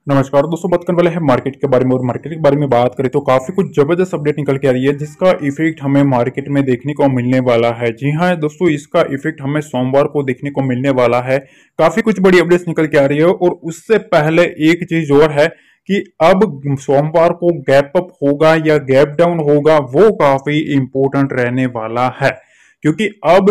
नमस्कार दोस्तों, बात करने वाले हैं मार्केट के बारे में। और मार्केट के बारे में बात करें तो काफी कुछ जबरदस्त अपडेट निकल के आ रही है जिसका इफेक्ट हमें मार्केट में देखने को मिलने वाला है। जी हाँ दोस्तों, इसका इफेक्ट हमें सोमवार को देखने को मिलने वाला है। काफी कुछ बड़ी अपडेट्स निकल के आ रही है और उससे पहले एक चीज और है कि अब सोमवार को गैप अप होगा या गैप डाउन होगा, वो काफी इंपॉर्टेंट रहने वाला है। क्योंकि अब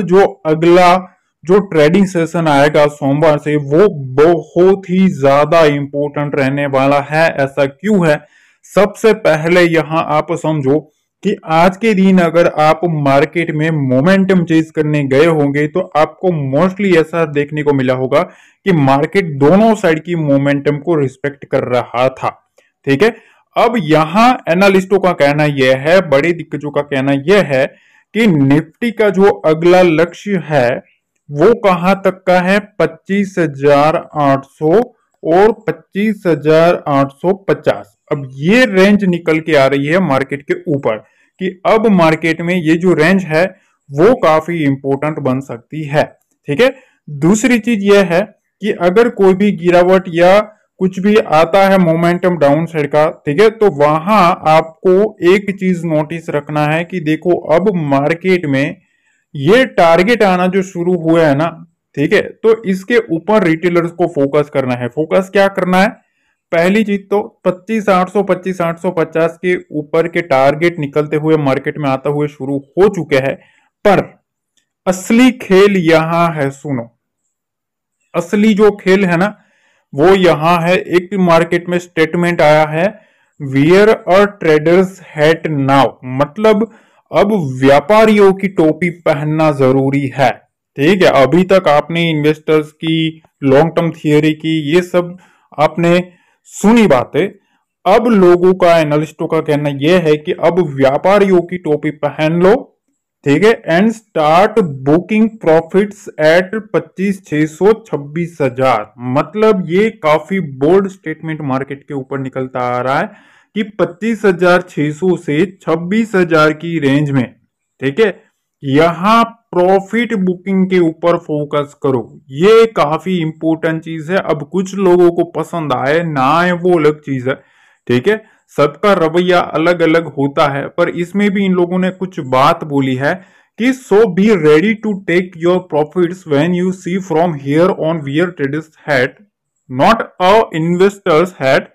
जो ट्रेडिंग सेशन आएगा सोमवार से, वो बहुत ही ज्यादा इंपॉर्टेंट रहने वाला है। ऐसा क्यों है? सबसे पहले यहां आप समझो कि आज के दिन अगर आप मार्केट में मोमेंटम चेज करने गए होंगे तो आपको मोस्टली ऐसा देखने को मिला होगा कि मार्केट दोनों साइड की मोमेंटम को रिस्पेक्ट कर रहा था। ठीक है, अब यहां एनालिस्टों का कहना यह है, बड़े दिग्गजों का कहना यह है कि निफ्टी का जो अगला लक्ष्य है वो कहां तक का है? 25,800 और 25,850। अब ये रेंज निकल के आ रही है मार्केट के ऊपर कि अब मार्केट में ये जो रेंज है वो काफी इंपॉर्टेंट बन सकती है। ठीक है, दूसरी चीज ये है कि अगर कोई भी गिरावट या कुछ भी आता है मोमेंटम डाउन साइड का, ठीक है, तो वहां आपको एक चीज नोटिस रखना है कि देखो अब मार्केट में ये टारगेट आना जो शुरू हुआ है ना, ठीक है, तो इसके ऊपर रिटेलर्स को फोकस करना है। फोकस क्या करना है? पहली चीज तो 25,800 25,850 के ऊपर के टारगेट निकलते हुए मार्केट में आता हुए शुरू हो चुके हैं। पर असली खेल यहां है, सुनो, असली जो खेल है ना वो यहां है। एक मार्केट में स्टेटमेंट आया है, वियर अ ट्रेडर्स हैट नाउ, मतलब अब व्यापारियों की टोपी पहनना जरूरी है। ठीक है, अभी तक आपने इन्वेस्टर्स की, लॉन्ग टर्म थियरी की, ये सब आपने सुनी बातें। अब लोगों का, एनालिस्टों का कहना यह है कि अब व्यापारियों की टोपी पहन लो, ठीक है, and start booking profits at 25,600 26,000। मतलब ये काफी बोल्ड स्टेटमेंट मार्केट के ऊपर निकलता आ रहा है कि 25,600 से 26,000 की रेंज में, ठीक है, यहां प्रॉफिट बुकिंग के ऊपर फोकस करो। ये काफी इंपॉर्टेंट चीज है। अब कुछ लोगों को पसंद आए ना आए वो अलग चीज है, ठीक है, सबका रवैया अलग अलग होता है। पर इसमें भी इन लोगों ने कुछ बात बोली है कि so be ready to take your profits when you see from here on we're traders hat, not a investors hat,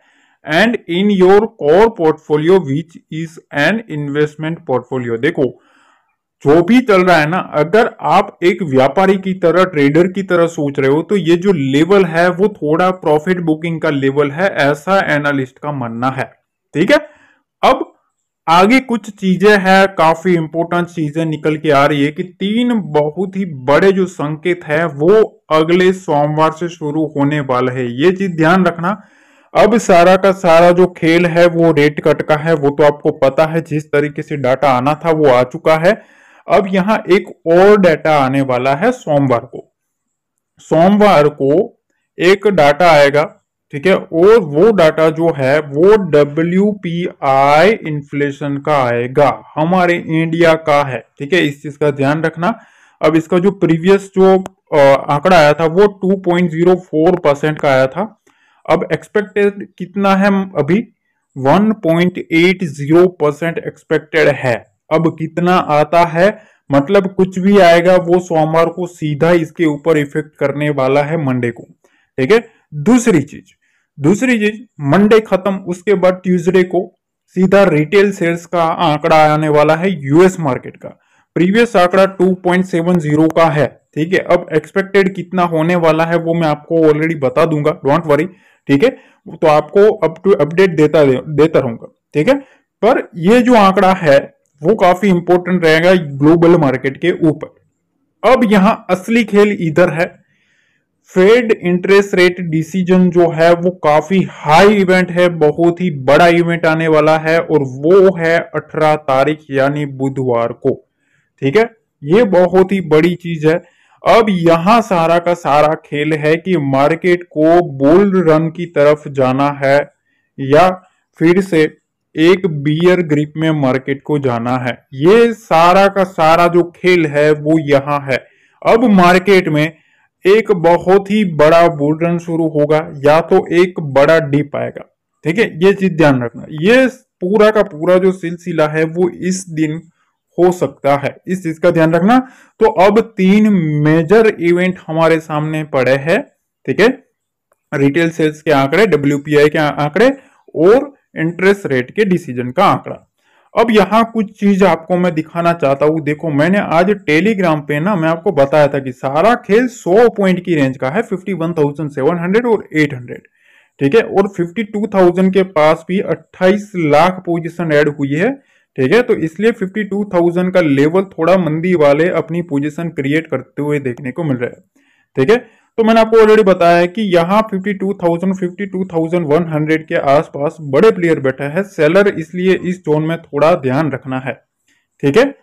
and in your core portfolio which is an investment portfolio. देखो, जो भी चल रहा है ना, अगर आप एक व्यापारी की तरह, ट्रेडर की तरह सोच रहे हो तो ये जो लेवल है वो थोड़ा प्रॉफिट बुकिंग का लेवल है, ऐसा एनालिस्ट का मानना है। ठीक है, अब आगे कुछ चीजें हैं, काफी इंपॉर्टेंट चीजें निकल के आ रही है कि तीन बहुत ही बड़े जो संकेत है वो अगले सोमवार से शुरू होने वाला है। ये चीज ध्यान रखना। अब सारा का सारा जो खेल है वो रेट कट का है, वो तो आपको पता है। जिस तरीके से डाटा आना था वो आ चुका है। अब यहां एक और डाटा आने वाला है सोमवार को। सोमवार को एक डाटा आएगा, ठीक है, और वो डाटा जो है वो WPI इन्फ्लेशन का आएगा, हमारे इंडिया का है। ठीक है, इस चीज का ध्यान रखना। अब इसका जो प्रीवियस जो आंकड़ा आया था वो 2.04% का आया था। अब एक्सपेक्टेड कितना है? अभी 1.80% एक्सपेक्टेड है। अब कितना आता है? मतलब कुछ भी आएगा वो सोमवार को सीधा इसके ऊपर इफेक्ट करने वाला है, मंडे को। ठीक है, दूसरी चीज मंडे खत्म, उसके बाद ट्यूसडे को सीधा रिटेल सेल्स का आंकड़ा आने वाला है यूएस मार्केट का। प्रीवियस आंकड़ा 2.70 का है। ठीक है, अब एक्सपेक्टेड कितना होने वाला है वो मैं आपको ऑलरेडी बता दूंगा, डोंट वरी। ठीक है, तो आपको अप टू अपडेट देता रहूंगा। ठीक है, पर ये जो आंकड़ा है वो काफी इंपॉर्टेंट रहेगा ग्लोबल मार्केट के ऊपर। अब यहां असली खेल इधर है। फेड इंटरेस्ट रेट डिसीजन जो है वो काफी हाई इवेंट है, बहुत ही बड़ा इवेंट आने वाला है, और वो है 18 तारीख यानी बुधवार को। ठीक है, ये बहुत ही बड़ी चीज है। अब यहां सारा का सारा खेल है कि मार्केट को बुल रन की तरफ जाना है या फिर से एक बियर ग्रिप में मार्केट को जाना है। ये सारा का सारा जो खेल है वो यहां है। अब मार्केट में एक बहुत ही बड़ा बुल रन शुरू होगा या तो एक बड़ा डिप आएगा। ठीक है, ये चीज ध्यान रखना। ये पूरा का पूरा जो सिलसिला है वो इस दिन हो सकता है, इस चीज का ध्यान रखना। तो अब 3 मेजर इवेंट हमारे सामने पड़े हैं। ठीक है, रिटेल सेल्स के आंकड़े, WPI के आंकड़े और इंटरेस्ट रेट के डिसीजन का आंकड़ा। अब यहां कुछ चीज आपको मैं दिखाना चाहता हूं। देखो, मैंने आज टेलीग्राम पे ना मैं आपको बताया था कि सारा खेल 100 पॉइंट की रेंज का है, 51,700 और 800। ठीक है, और 52,000 के पास भी 28 लाख पोजीशन ऐड हुई है। ठीक है, तो इसलिए 52,000 का लेवल थोड़ा मंदी वाले अपनी पोजीशन क्रिएट करते हुए देखने को मिल रहा है। ठीक है, तो मैंने आपको ऑलरेडी बताया है कि यहाँ 52,000 52,100 के आसपास बड़े प्लेयर बैठे हैं सेलर, इसलिए इस जोन में थोड़ा ध्यान रखना है। ठीक है,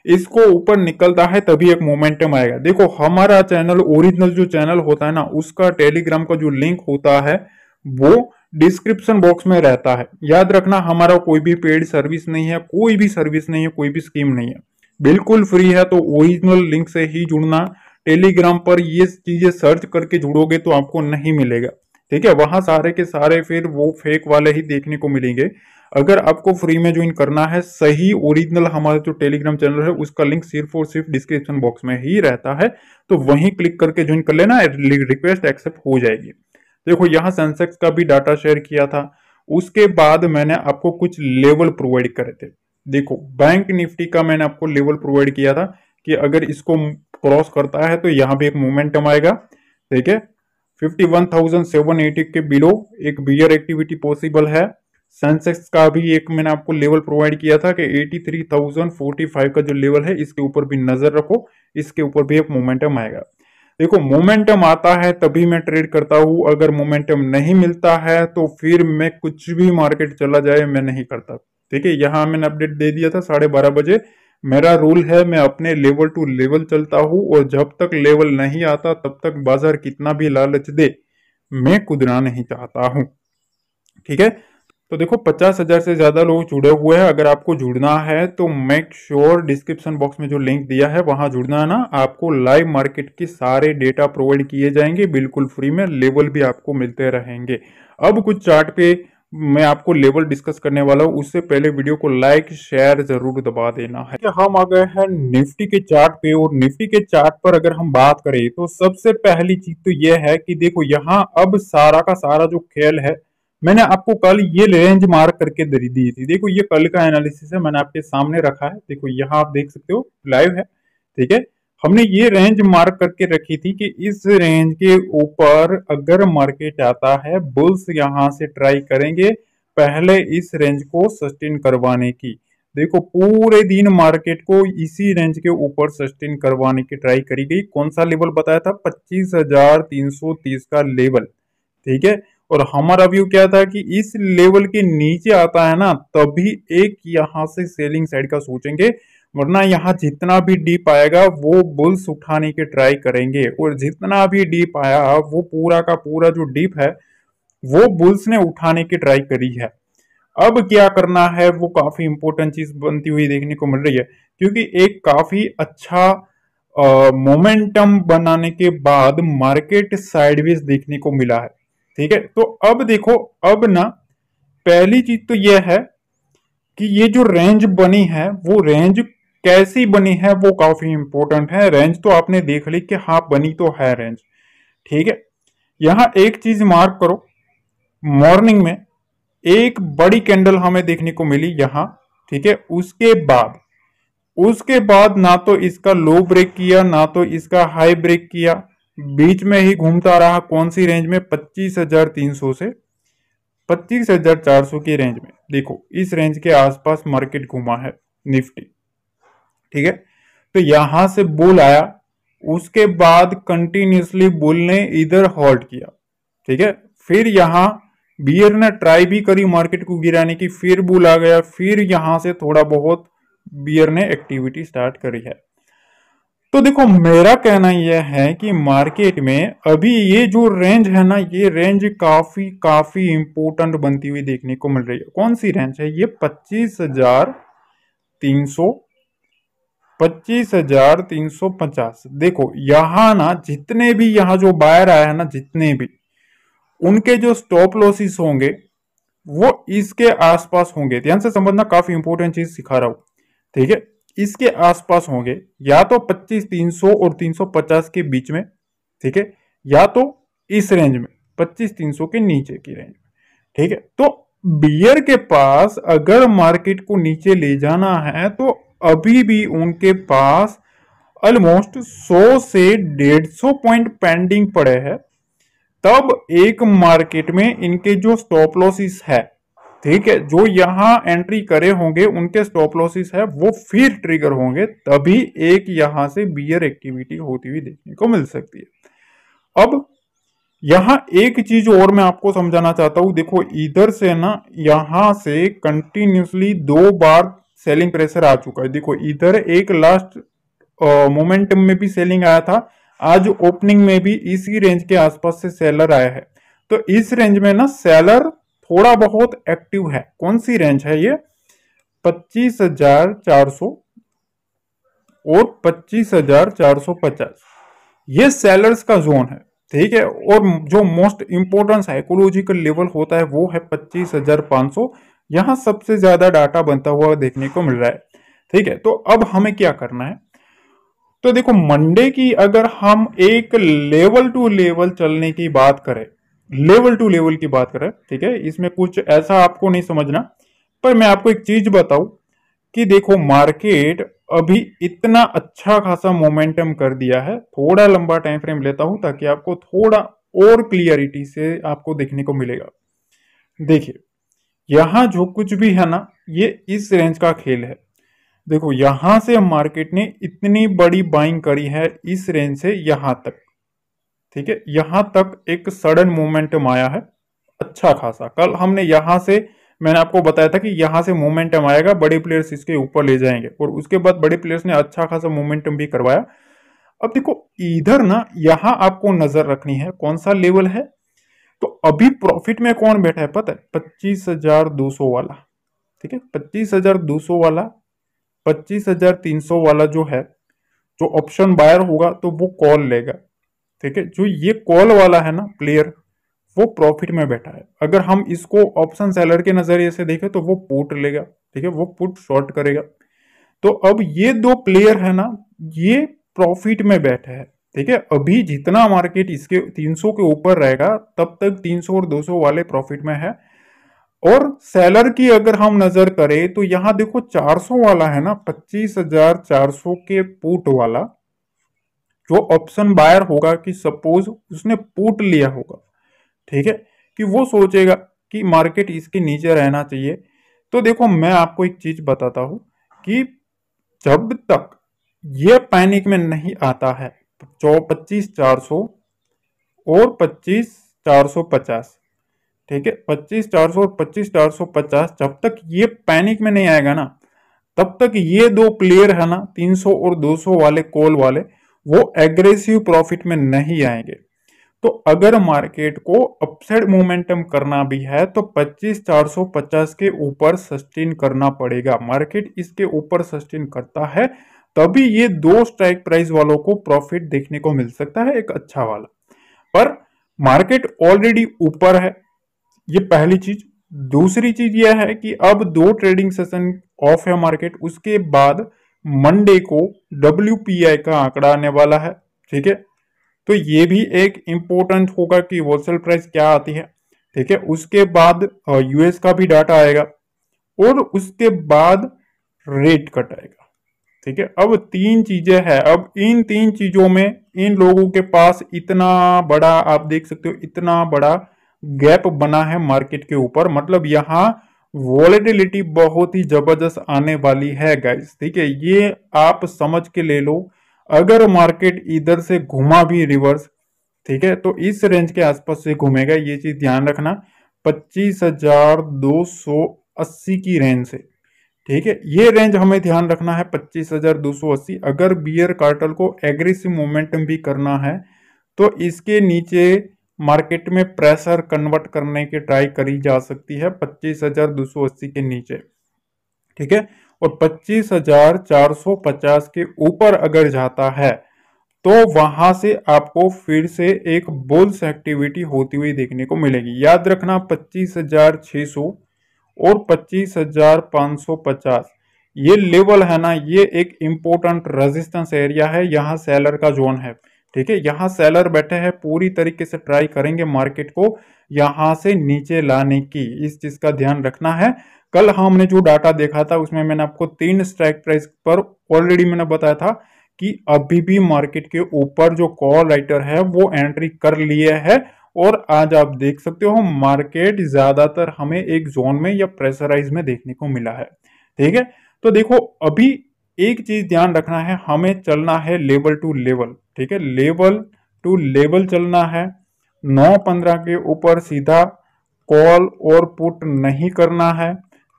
इसको ऊपर निकलता है तभी एक मोमेंटम आएगा। देखो, हमारा चैनल, ओरिजिनल जो चैनल होता है ना, उसका टेलीग्राम का जो लिंक होता है वो डिस्क्रिप्शन बॉक्स में रहता है। याद रखना, हमारा कोई भी पेड सर्विस नहीं है, कोई भी सर्विस नहीं है, कोई भी स्कीम नहीं है, बिल्कुल फ्री है। तो ओरिजिनल लिंक से ही जुड़ना। टेलीग्राम पर ये चीजें सर्च करके जुड़ोगे तो आपको नहीं मिलेगा। ठीक है, वहां सारे के सारे फिर वो फेक वाले ही देखने को मिलेंगे। अगर आपको फ्री में ज्वाइन करना है, सही ओरिजिनल हमारा जो टेलीग्राम चैनल है उसका लिंक सिर्फ और सिर्फ डिस्क्रिप्शन बॉक्स में ही रहता है, तो वहीं क्लिक करके ज्वाइन कर लेना, रिक्वेस्ट एक्सेप्ट हो जाएगी। देखो, यहाँ सेंसेक्स का भी डाटा शेयर किया था, उसके बाद मैंने आपको कुछ लेवल प्रोवाइड करे थे। देखो, बैंक निफ्टी का मैंने आपको लेवल प्रोवाइड किया था कि अगर इसको क्रॉस करता है तो यहाँ भी एक मोमेंटम आएगा। ठीक है, 51,780 के बिलो एक बियर एक्टिविटी पॉसिबल है। सेंसेक्स का भी एक मैंने आपको लेवल प्रोवाइड किया था कि 83,045 का जो लेवल है इसके ऊपर भी नजर रखो, इसके ऊपर भी एक मोमेंटम आएगा। देखो, मोमेंटम आता है तभी मैं ट्रेड करता हूं, अगर मोमेंटम नहीं मिलता है तो फिर मैं कुछ भी मार्केट चला जाए मैं नहीं करता। ठीक है, यहां मैंने अपडेट दे दिया था 12:30 बजे। मेरा रूल है, मैं अपने लेवल टू लेवल चलता हूं और जब तक लेवल नहीं आता तब तक बाजार कितना भी लालच दे मैं कूदना नहीं चाहता हूं। ठीक है, तो देखो 50,000 से ज्यादा लोग जुड़े हुए हैं। अगर आपको जुड़ना है तो मेक श्योर डिस्क्रिप्शन बॉक्स में जो लिंक दिया है वहां जुड़ना है ना। आपको लाइव मार्केट के सारे डेटा प्रोवाइड किए जाएंगे बिल्कुल फ्री में, लेवल भी आपको मिलते रहेंगे। अब कुछ चार्ट पे मैं आपको लेवल डिस्कस करने वाला हूँ, उससे पहले वीडियो को लाइक शेयर जरूर दबा देना है। हम आ गए हैं निफ्टी के चार्ट पे, और निफ्टी के चार्ट पर अगर हम बात करें तो सबसे पहली चीज तो यह है कि देखो, यहाँ अब सारा का सारा जो खेल है, मैंने आपको कल ये रेंज मार्क करके दी थी। देखो, ये कल का एनालिसिस है, मैंने आपके सामने रखा है। देखो, यहाँ आप देख सकते हो, लाइव है। ठीक है, हमने ये रेंज मार्क करके रखी थी कि इस रेंज के ऊपर अगर मार्केट आता है, बुल्स यहां से ट्राई करेंगे पहले इस रेंज को सस्टेन करवाने की। देखो, पूरे दिन मार्केट को इसी रेंज के ऊपर सस्टेन करवाने की ट्राई करी गई। कौन सा लेवल बताया था? 25,330 का लेवल। ठीक है, और हमारा व्यू क्या था कि इस लेवल के नीचे आता है ना तभी एक यहां से सेलिंग साइड का सोचेंगे, वरना यहाँ जितना भी डीप आएगा वो बुल्स उठाने की ट्राई करेंगे, और जितना भी डीप आया वो पूरा का पूरा जो डीप है वो बुल्स ने उठाने की ट्राई करी है। अब क्या करना है वो काफी इंपॉर्टेंट चीज बनती हुई देखने को मिल रही है, क्योंकि एक काफी अच्छा मोमेंटम बनाने के बाद मार्केट साइडवेज देखने को मिला है। ठीक है, तो अब देखो, अब ना पहली चीज तो यह है कि ये जो रेंज बनी है वो रेंज कैसी बनी है वो काफी इंपॉर्टेंट है। रेंज तो आपने देख ली कि हाँ बनी तो है रेंज। ठीक है, यहां एक चीज मार्क करो, मॉर्निंग में एक बड़ी कैंडल हमें देखने को मिली यहां। ठीक है, उसके बाद ना तो इसका लो ब्रेक किया ना तो इसका हाई ब्रेक किया, बीच में ही घूमता रहा। कौन सी रेंज में? 25,300 से 25,400 की रेंज में। देखो, इस रेंज के आसपास मार्केट घूमा है निफ्टी। ठीक है, तो यहां से बुल आया, उसके बाद कंटिन्यूसली बुल ने इधर हॉल्ट किया। ठीक है, फिर यहां बियर ने ट्राई भी करी मार्केट को गिराने की, फिर बुल आ गया, फिर यहां से थोड़ा बहुत बियर ने एक्टिविटी स्टार्ट करी है। तो देखो, मेरा कहना यह है कि मार्केट में अभी ये जो रेंज है ना, ये रेंज काफी काफी इंपोर्टेंट बनती हुई देखने को मिल रही है। कौन सी रेंज है ये? 25,300 25,350। देखो यहाँ ना जितने भी यहाँ जो बायर आया है ना, जितने भी उनके जो स्टॉप लॉसेस होंगे वो इसके आसपास होंगे। ध्यान से समझना, काफी इंपॉर्टेंट चीज सिखा रहा हूं, ठीक है। इसके आसपास होंगे, या तो 25,300 और 350 के बीच में, ठीक है, या तो इस रेंज में 25,300 के नीचे की रेंज में, ठीक है। तो बियर के पास अगर मार्केट को नीचे ले जाना है तो अभी भी उनके पास ऑलमोस्ट 100 से 150 पॉइंट पेंडिंग पड़े हैं। तब एक मार्केट में इनके जो स्टॉप लॉसेस है, ठीक है, जो यहां एंट्री करे होंगे उनके स्टॉप लॉसेस है वो फिर ट्रिगर होंगे, तभी एक यहां से बियर एक्टिविटी होती हुई देखने को मिल सकती है। अब यहां एक चीज और मैं आपको समझाना चाहता हूं। देखो इधर से ना, यहां से कंटिन्यूसली 2 बार सेलिंग प्रेशर आ चुका है। देखो इधर एक लास्ट मोमेंटम में भी सेलिंग आया था, आज ओपनिंग में भी इसी रेंज के आसपास से सेलर आया है। तो इस रेंज में ना सेलर थोड़ा बहुत एक्टिव है। कौन सी रेंज है ये? 25,400 और 25,450, ये सेलर्स का जोन है, ठीक है। और जो मोस्ट इंपोर्टेंट साइकोलॉजिकल लेवल होता है वो है 25,500। यहां सबसे ज्यादा डाटा बनता हुआ देखने को मिल रहा है, ठीक है। तो अब हमें क्या करना है? तो देखो मंडे की अगर हम एक लेवल टू लेवल चलने की बात करें, लेवल टू लेवल की बात करें, ठीक है, इसमें कुछ ऐसा आपको नहीं समझना, पर मैं आपको एक चीज बताऊं कि देखो मार्केट अभी इतना अच्छा खासा मोमेंटम कर दिया है। थोड़ा लंबा टाइम फ्रेम लेता हूं ताकि आपको थोड़ा और क्लियरिटी से आपको देखने को मिलेगा। देखिए यहां जो कुछ भी है ना, ये इस रेंज का खेल है। देखो यहां से मार्केट ने इतनी बड़ी बाइंग करी है इस रेंज से यहां तक, ठीक है। यहां तक एक सडन मोमेंटम आया है अच्छा खासा। कल हमने यहां से, मैंने आपको बताया था कि यहां से मोमेंटम आएगा, बड़े प्लेयर्स इसके ऊपर ले जाएंगे, और उसके बाद बड़े प्लेयर्स ने अच्छा खासा मोमेंटम भी करवाया। अब देखो इधर ना, यहां आपको नजर रखनी है कौन सा लेवल है। तो अभी प्रॉफिट में कौन बैठा है पता है? 25,200 वाला, ठीक है, 25,200 वाला, 25,300 वाला जो है, जो ऑप्शन बायर होगा तो वो कॉल लेगा, ठीक है। जो ये कॉल वाला है ना प्लेयर, वो प्रॉफिट में बैठा है। अगर हम इसको ऑप्शन सेलर के नजरिए से देखें तो वो पुट लेगा, ठीक है, वो पुट शॉर्ट करेगा। तो अब ये दो प्लेयर है ना, ये प्रॉफिट में बैठे हैं, ठीक है। अभी जितना मार्केट इसके 300 के ऊपर रहेगा तब तक 300 और 200 वाले प्रॉफिट में है। और सेलर की अगर हम नजर करें तो यहां देखो 400 वाला है ना, 25,400 के पुट वाला, जो ऑप्शन बायर होगा कि सपोज उसने पुट लिया होगा, ठीक है, कि वो सोचेगा कि मार्केट इसके नीचे रहना चाहिए। तो देखो मैं आपको एक चीज बताता हूं कि जब तक ये पैनिक में नहीं आता है, 25,400 और 25,450, ठीक है, 25,400 और 25,450, जब तक ये पैनिक में नहीं आएगा ना, तब तक ये दो प्लेयर है ना, 300 और 200 वाले कॉल वाले, वो एग्रेसिव प्रॉफिट में नहीं आएंगे। तो अगर मार्केट को अपसाइड मोमेंटम करना भी है तो 25,450 के ऊपर सस्टेन करना पड़ेगा। मार्केट इसके ऊपर सस्टेन करता है तभी ये दो स्ट्राइक प्राइस वालों को प्रॉफिट देखने को मिल सकता है, एक अच्छा वाला। पर मार्केट ऑलरेडी ऊपर है, ये पहली चीज। दूसरी चीज यह है कि अब 2 ट्रेडिंग सेशन ऑफ है मार्केट, उसके बाद मंडे को WPI का आंकड़ा आने वाला है, ठीक है। तो ये भी एक इंपॉर्टेंट होगा कि होलसेल प्राइस क्या आती है, ठीक है। उसके बाद यूएस का भी डाटा आएगा और उसके बाद रेट कट आएगा, ठीक है। अब 3 चीजें हैं। अब इन 3 चीजों में इन लोगों के पास इतना बड़ा, आप देख सकते हो, इतना बड़ा गैप बना है मार्केट के ऊपर, मतलब यहां वॉलेटिलिटी बहुत ही जबरदस्त आने वाली है गाइस, ठीक है। ये आप समझ के ले लो। अगर मार्केट इधर से घुमा भी रिवर्स, ठीक है, तो इस रेंज के आसपास से घूमेगा, ये चीज ध्यान रखना, 25,280 की रेंज से, ठीक है। ये रेंज हमें ध्यान रखना है, 25,280। अगर बियर कार्टल को एग्रेसिव मोमेंटम भी करना है तो इसके नीचे मार्केट में प्रेशर कन्वर्ट करने की ट्राई करी जा सकती है 25,280 के नीचे, ठीक है। और 25,450 के ऊपर अगर जाता है तो वहां से आपको फिर से एक बुल्स एक्टिविटी होती हुई देखने को मिलेगी। याद रखना 25,600 और 25,550 ये लेवल है ना, ये एक इंपॉर्टेंट रेजिस्टेंस एरिया है, यहाँ सेलर का जोन है। ठीक है, यहाँ सेलर बैठे हैं, पूरी तरीके से ट्राई करेंगे मार्केट को यहाँ से नीचे लाने की, इस चीज का ध्यान रखना है। कल हमने जो डाटा देखा था उसमें मैंने आपको 3 स्ट्राइक प्राइस पर ऑलरेडी मैंने बताया था कि अभी भी मार्केट के ऊपर जो कॉल राइटर है वो एंट्री कर लिए है, और आज आप देख सकते हो मार्केट ज्यादातर हमें एक जोन में या प्रेशराइज में देखने को मिला है। ठीक है, तो देखो अभी एक चीज ध्यान रखना है, हमें चलना है लेवल टू लेवल। ठीक है, लेवल टू लेवल चलना है, 9.15 के ऊपर सीधा कॉल और पुट नहीं करना है।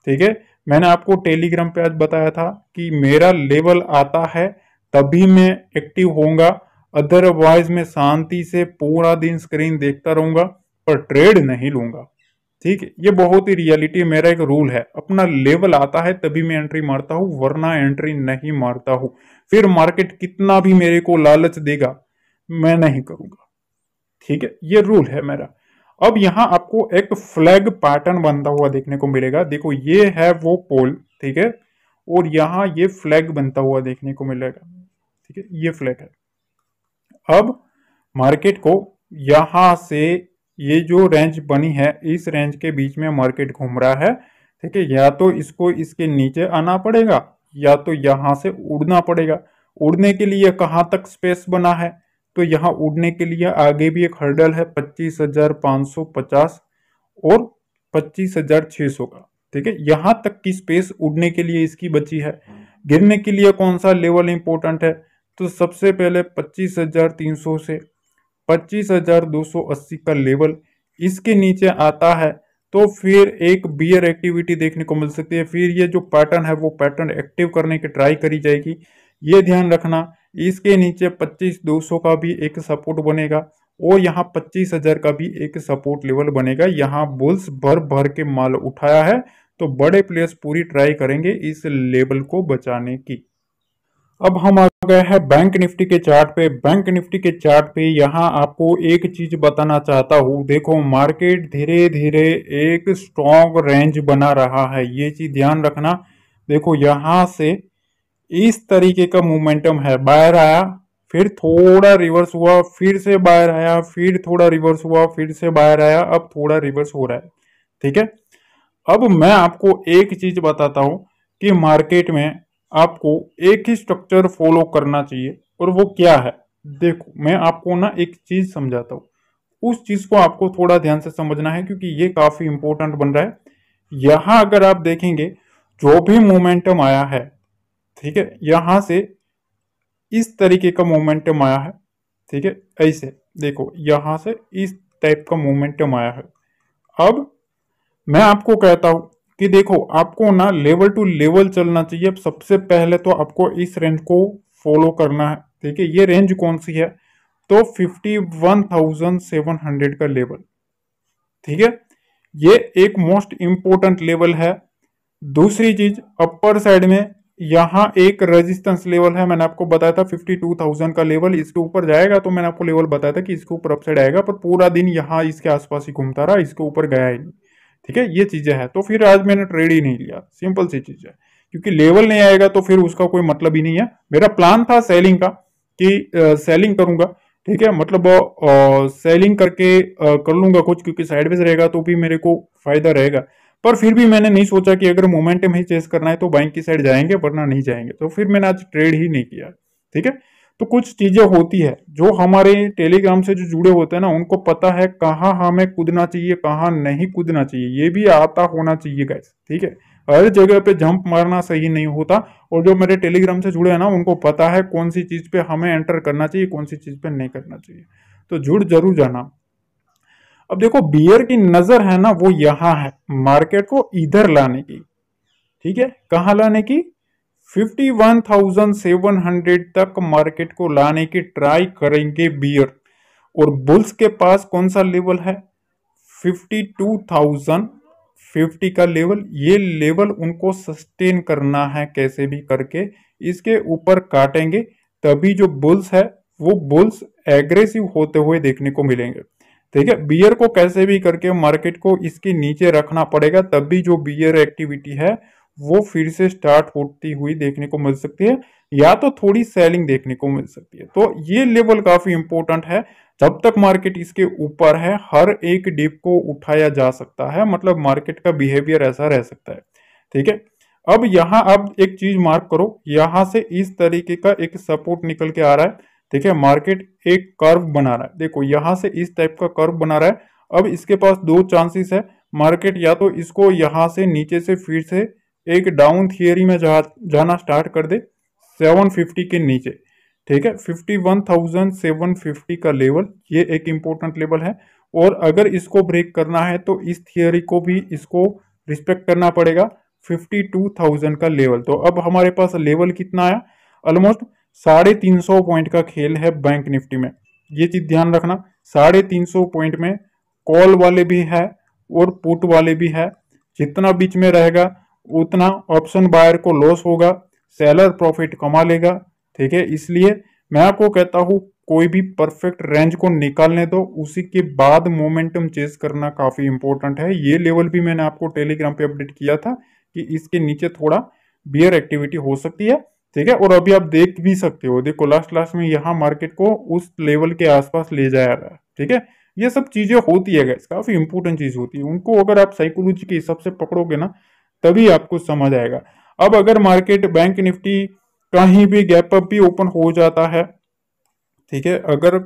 ठीक है, मैंने आपको टेलीग्राम पे आज बताया था कि मेरा लेवल आता है तभी मैं एक्टिव होऊंगा, अदरवाइज मैं शांति से पूरा दिन स्क्रीन देखता रहूंगा पर ट्रेड नहीं लूंगा। ठीक है, ये बहुत ही रियलिटी, मेरा एक रूल है, अपना लेवल आता है तभी मैं एंट्री मारता हूं, वरना एंट्री नहीं मारता हूं। फिर मार्केट कितना भी मेरे को लालच देगा मैं नहीं करूंगा। ठीक है, ये रूल है मेरा। अब यहां आपको एक फ्लैग पैटर्न बनता हुआ देखने को मिलेगा। देखो ये है वो पोल, ठीक है, और यहां ये फ्लैग बनता हुआ देखने को मिलेगा। ठीक है, ये फ्लैग है। अब मार्केट को यहां से ये जो रेंज बनी है इस रेंज के बीच में मार्केट घूम रहा है। ठीक है, या तो इसको इसके नीचे आना पड़ेगा या तो यहां से उड़ना पड़ेगा। उड़ने के लिए कहां तक स्पेस बना है, तो यहां उड़ने के लिए आगे भी एक हर्डल है 25,550 और 25,600 का। ठीक है, यहां तक की स्पेस उड़ने के लिए इसकी बची है। गिरने के लिए कौन सा लेवल इंपॉर्टेंट है, तो सबसे पहले 25,300 से 25,280 का लेवल इसके नीचे आता है तो फिर एक बियर एक्टिविटी देखने को मिल सकती है। फिर ये जो पैटर्न है वो पैटर्न एक्टिव करने की ट्राई करी जाएगी, ये ध्यान रखना। इसके नीचे 25,200 का भी एक सपोर्ट बनेगा और यहाँ 25,000 का भी एक सपोर्ट लेवल बनेगा। यहाँ बुल्स भर भर के माल उठाया है तो बड़े प्लेयर्स पूरी ट्राई करेंगे इस लेवल को बचाने की। अब हम आ गए हैं बैंक निफ्टी के चार्ट पे। बैंक निफ्टी के चार्ट पे यहाँ आपको एक चीज बताना चाहता हूँ, देखो मार्केट धीरे धीरे एक स्ट्रॉन्ग रेंज बना रहा है, ये चीज ध्यान रखना। देखो यहाँ से इस तरीके का मोमेंटम है, बाहर आया फिर थोड़ा रिवर्स हुआ, फिर से बाहर आया, फिर थोड़ा रिवर्स हुआ, फिर से बाहर आया, अब थोड़ा रिवर्स हो रहा है। ठीक है, अब मैं आपको एक चीज बताता हूं कि मार्केट में आपको एक ही स्ट्रक्चर फॉलो करना चाहिए, और वो क्या है। देखो मैं आपको ना एक चीज समझाता हूँ, उस चीज को आपको थोड़ा ध्यान से समझना है क्योंकि ये काफी इंपॉर्टेंट बन रहा है। यहां अगर आप देखेंगे जो भी मोमेंटम आया है, ठीक है, यहां से इस तरीके का मोमेंटम आया है। ठीक है, ऐसे देखो यहां से इस टाइप का मोमेंटम आया है। अब मैं आपको कहता हूं कि देखो आपको ना लेवल टू लेवल चलना चाहिए। अब सबसे पहले तो आपको इस रेंज को फॉलो करना है। ठीक है, ये रेंज कौन सी है, तो 51,700 का लेवल। ठीक है, ये एक मोस्ट इंपॉर्टेंट लेवल है। दूसरी चीज अपर साइड में यहाँ एक रेजिस्टेंस लेवल है, मैंने आपको बताया था 52,000 का लेवल। इसके ऊपर जाएगा तो मैंने आपको लेवल बताया था कि इसके ऊपर अपसाइड आएगा, पर पूरा दिन यहाँ इसके आसपास ही घूमता रहा, इसके ऊपर गया ही नहीं। ठीक है, ये चीजें हैं, तो फिर आज मैंने ट्रेड ही नहीं लिया, सिंपल सी चीज है, क्योंकि लेवल नहीं आएगा तो फिर उसका कोई मतलब ही नहीं है। मेरा प्लान था सेलिंग का कि सेलिंग करूंगा, ठीक है, मतलब सेलिंग करके कर लूंगा कुछ, क्योंकि साइडवेज रहेगा तो भी मेरे को फायदा रहेगा। पर फिर भी मैंने नहीं सोचा कि अगर मोमेंटम ही चेस करना है तो बैंक की साइड जाएंगे वरना नहीं जाएंगे, तो फिर मैंने आज ट्रेड ही नहीं किया। ठीक है, तो कुछ चीजें होती है जो हमारे टेलीग्राम से जो जुड़े होते हैं ना उनको पता है कहाँ हमें कूदना चाहिए कहाँ नहीं कूदना चाहिए, ये भी आता होना चाहिए गाइस। ठीक है, हर जगह पे जंप मारना सही नहीं होता, और जो मेरे टेलीग्राम से जुड़े हैं ना उनको पता है कौन सी चीज पे हमें एंटर करना चाहिए कौन सी चीज पे नहीं करना चाहिए, तो जुड़ जरूर जाना। अब देखो बियर की नजर है ना वो यहाँ है, मार्केट को इधर लाने की। ठीक है, कहाँ लाने की, 51,700 तक मार्केट को लाने की ट्राई करेंगे बियर। और बुल्स के पास कौन सा लेवल है, 50 का लेवल, ये लेवल उनको सस्टेन करना है कैसे भी करके, इसके ऊपर काटेंगे तभी जो बुल्स है वो बुल्स एग्रेसिव होते हुए देखने को मिलेंगे। ठीक है, बियर को कैसे भी करके मार्केट को इसके नीचे रखना पड़ेगा, तभी जो बियर एक्टिविटी है वो फिर से स्टार्ट होती हुई देखने को मिल सकती है, या तो थोड़ी सेलिंग देखने को मिल सकती है। तो ये लेवल काफी इंपॉर्टेंट है। जब तक मार्केट इसके ऊपर है हर एक डिप को उठाया जा सकता है, मतलब मार्केट का बिहेवियर ऐसा रह सकता है। ठीक है, अब यहां आप एक चीज मार्क करो, यहां से इस तरीके का एक सपोर्ट निकल के आ रहा है। ठीक है, मार्केट एक कर्व बना रहा है, देखो यहां से इस टाइप का कर्व बना रहा है। अब इसके पास दो चांसेस है, मार्केट या तो इसको यहां से नीचे से फिर से एक डाउन थियरी में जाना स्टार्ट कर दे 750 के नीचे। ठीक है, 51,750 का लेवल, ये एक इंपॉर्टेंट लेवल है। और अगर इसको ब्रेक करना है तो इस थियरी को भी इसको रिस्पेक्ट करना पड़ेगा, 52,000 का लेवल। तो अब हमारे पास लेवल कितना आया, ऑलमोस्ट 350 पॉइंट का खेल है बैंक निफ्टी में। ये चीज ध्यान रखना, 350 पॉइंट में कॉल वाले भी है और पुट वाले भी है। जितना बीच में रहेगा उतना ऑप्शन बायर को लॉस होगा, सेलर प्रॉफिट कमा लेगा। ठीक है, इसलिए मैं आपको कहता हूं कोई भी परफेक्ट रेंज को निकालने दो, उसी के बाद मोमेंटम चेस करना काफी इंपॉर्टेंट है। ये लेवल भी मैंने आपको टेलीग्राम पे अपडेट किया था कि इसके नीचे थोड़ा बियर एक्टिविटी हो सकती है। ठीक है, और अभी आप देख भी सकते हो, देखो लास्ट में यहाँ मार्केट को उस लेवल के आसपास ले जाया रहा है। ठीक है, ये सब चीजें होती है गाइस, काफी इंपॉर्टेंट चीज होती है, उनको अगर आप साइकोलॉजी के हिसाब से पकड़ोगे ना तभी आपको समझ आएगा। अब अगर मार्केट बैंक निफ्टी कहीं भी गैप अप भी ओपन हो जाता है, ठीक है, अगर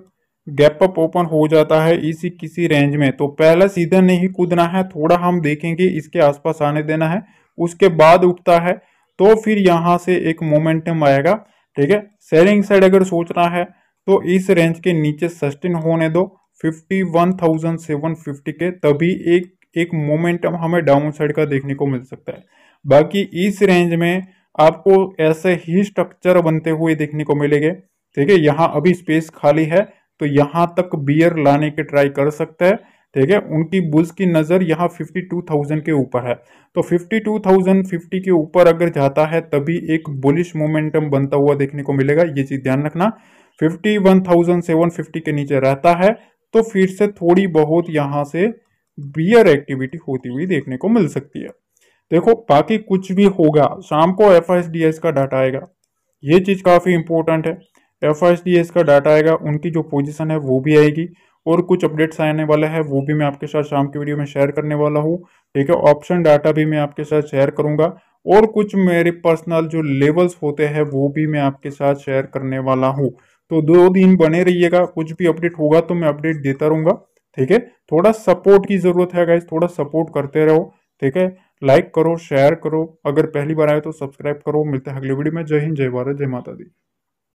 गैप अप ओपन हो जाता है इसी किसी रेंज में, तो पहला सीधा नहीं कूदना है, थोड़ा हम देखेंगे इसके आसपास आने देना है, उसके बाद उठता है तो फिर यहां से एक मोमेंटम आएगा। ठीक है, सेलिंग साइड अगर सोचना है तो इस रेंज के नीचे सस्टेन होने दो 51,750 के, तभी एक मोमेंटम हमें डाउन साइड का देखने को मिल सकता है। बाकी इस रेंज में आपको ऐसे ही स्ट्रक्चर बनते हुए देखने को मिलेंगे। ठीक है, यहाँ अभी स्पेस खाली है तो यहाँ तक बियर लाने के ट्राई कर सकता है। ठीक है, उनकी बुल्स की नजर यहाँ 52,000 के ऊपर है, तो 52,050 के ऊपर अगर जाता है तभी एक बुलिश मोमेंटम बनता हुआ देखने को मिलेगा। ये चीज ध्यान रखना, 51,750 के नीचे रहता है तो फिर से थोड़ी बहुत यहाँ से बियर एक्टिविटी होती हुई देखने को मिल सकती है। देखो बाकी कुछ भी होगा, शाम को FISDS का डाटा आएगा, ये चीज काफी इंपॉर्टेंट है। FISDS का डाटा आएगा, उनकी जो पोजीशन है वो भी आएगी, और कुछ अपडेट्स आने वाला है वो भी मैं आपके साथ शाम की वीडियो में शेयर करने वाला हूँ। ठीक है, ऑप्शन डाटा भी मैं आपके साथ शेयर करूंगा, और कुछ मेरे पर्सनल जो लेवल्स होते हैं वो भी मैं आपके साथ शेयर करने वाला हूँ। तो 2 दिन बने रहिएगा, कुछ भी अपडेट होगा तो मैं अपडेट देता रहूंगा। ठीक है, थोड़ा सपोर्ट की जरूरत है गाइस, थोड़ा सपोर्ट करते रहो। ठीक है, लाइक करो, शेयर करो, अगर पहली बार आए तो सब्सक्राइब करो। मिलते हैं अगली वीडियो में। जय हिंद, जय भारत, जय माता दी।